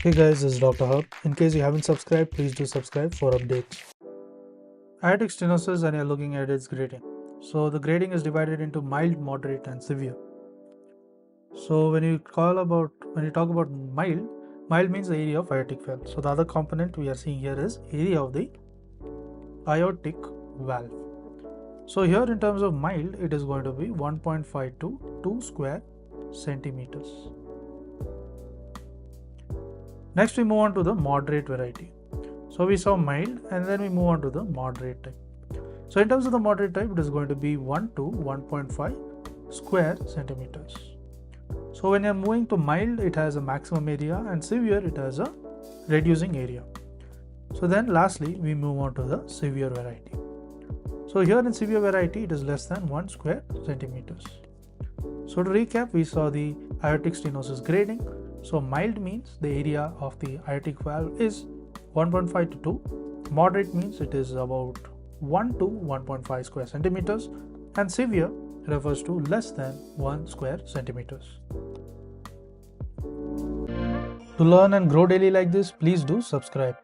Hey guys, this is Dr. Hub. In case you haven't subscribed, please do subscribe for updates. Aortic stenosis, and you're looking at its grading. So the grading is divided into mild, moderate, and severe. So when you talk about mild, mild means the area of aortic valve. So the other component we are seeing here is area of the aortic valve. So here in terms of mild, it is going to be 1.5 to 2 square centimeters. Next we move on to the moderate variety. So we saw mild and then we move on to the moderate type. So in terms of the moderate type, it is going to be 1 to 1.5 square centimeters. So when you're moving to mild, it has a maximum area, and severe, it has a reducing area. So then lastly, we move on to the severe variety. So here in severe variety, it is less than 1 square centimeters. So to recap, we saw the aortic stenosis grading. So mild means the area of the aortic valve is 1.5 to 2. Moderate means it is about 1 to 1.5 square centimeters, and severe refers to less than 1 square centimeters. To learn and grow daily like this, please do subscribe.